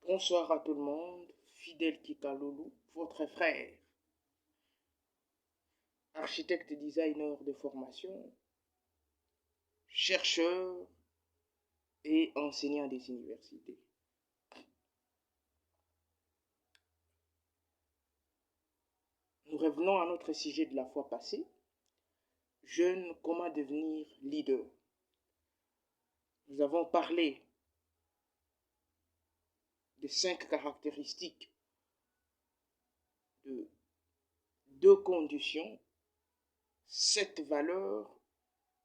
Bonsoir à tout le monde, fidèle Kikaloulou, votre frère, architecte designer de formation, chercheur et enseignant des universités. Nous revenons à notre sujet de la fois passée, jeune, comment devenir leader. Nous avons parlé des 5 caractéristiques de 2 conditions, 7 valeurs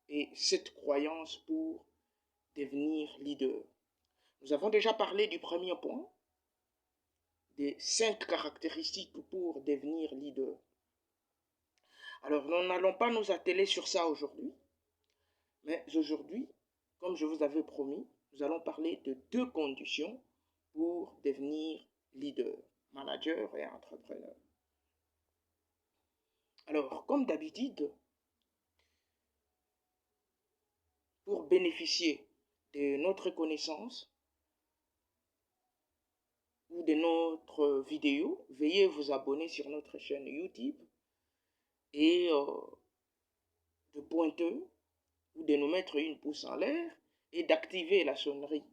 et 7 croyances pour devenir leader. Nous avons déjà parlé du premier point, des 5 caractéristiques pour devenir leader. Alors, nous n'allons pas nous atteler sur ça aujourd'hui, mais aujourd'hui, comme je vous avais promis, nous allons parler de 2 conditions pour devenir leader, manager et entrepreneur. Alors, comme d'habitude, pour bénéficier de notre connaissance ou de notre vidéo, veuillez vous abonner sur notre chaîne YouTube et de pointer ou de nous mettre une pouce en l'air et d'activer la sonnerie,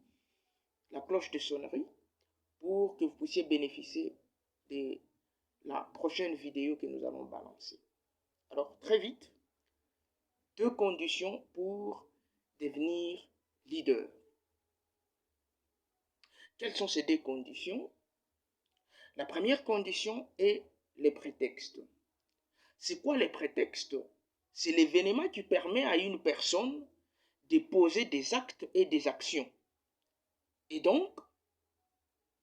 la cloche de sonnerie, pour que vous puissiez bénéficier de la prochaine vidéo que nous allons balancer. Alors, très vite, 2 conditions pour devenir leader. Quelles sont ces 2 conditions? La première condition est les prétextes. C'est quoi les prétextes? C'est l'événement qui permet à une personne de poser des actes et des actions. Et donc,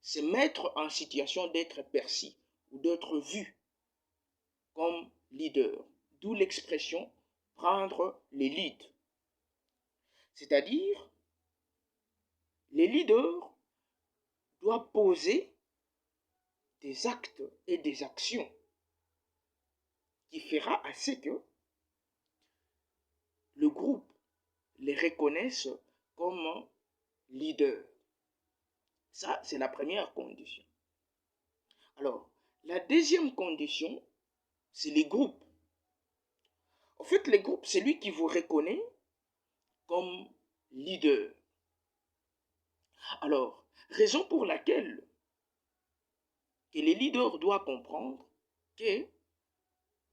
se mettre en situation d'être perçu ou d'être vu comme leader. D'où l'expression prendre les leads. C'est-à-dire, les leaders doivent poser des actes et des actions qui fera à ce que le groupe les reconnaisse comme leader. Ça, c'est la première condition. Alors, la deuxième condition, c'est les groupes. En fait, les groupes, c'est lui qui vous reconnaît comme leader. Alors, raison pour laquelle que les leaders doivent comprendre que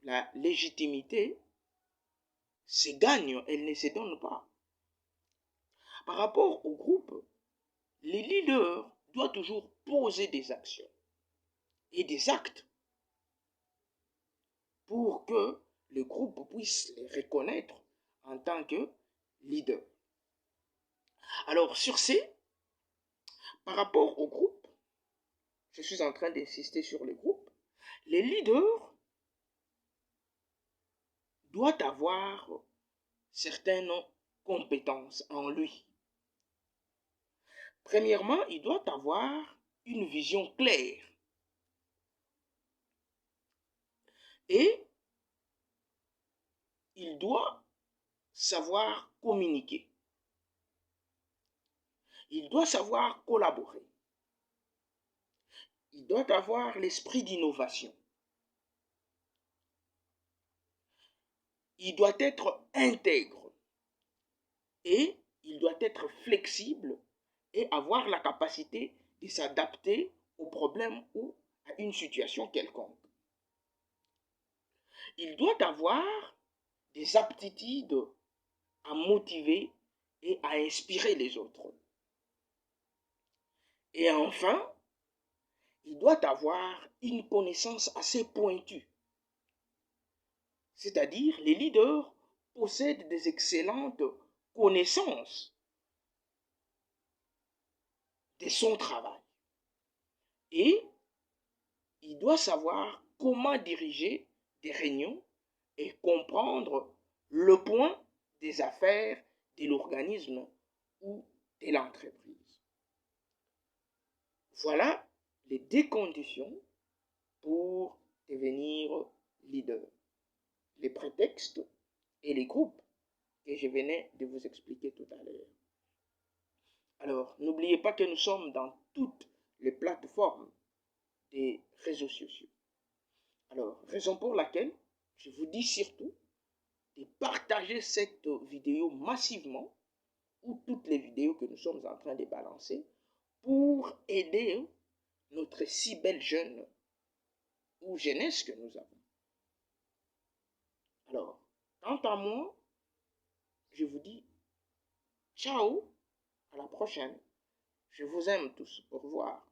la légitimité se gagne, elle ne se donne pas. Par rapport au groupe, les leaders doivent toujours poser des actions et des actes pour que le groupe puisse les reconnaître en tant que leader. Alors, sur ces, par rapport au groupe, je suis en train d'insister sur le groupe, les leaders doivent avoir certaines compétences en lui. Premièrement, il doit avoir une vision claire et il doit savoir communiquer. Il doit savoir collaborer. Il doit avoir l'esprit d'innovation. Il doit être intègre et il doit être flexible et avoir la capacité de s'adapter aux problèmes ou à une situation quelconque. Il doit avoir des aptitudes à motiver et à inspirer les autres. Et enfin, il doit avoir une connaissance assez pointue. C'est-à-dire, les leaders possèdent des excellentes connaissances de son travail. Et il doit savoir comment diriger des réunions et comprendre le point des affaires de l'organisme ou de l'entreprise. Voilà les 2 conditions pour devenir leader. Les prétextes et les groupes que je venais de vous expliquer tout à l'heure. Alors, n'oubliez pas que nous sommes dans toute les plateformes des réseaux sociaux. Alors, raison pour laquelle je vous dis surtout de partager cette vidéo massivement, ou toutes les vidéos que nous sommes en train de balancer, pour aider notre si belle jeune ou jeunesse que nous avons. Alors, quant à moi, je vous dis ciao, à la prochaine. Je vous aime tous. Au revoir.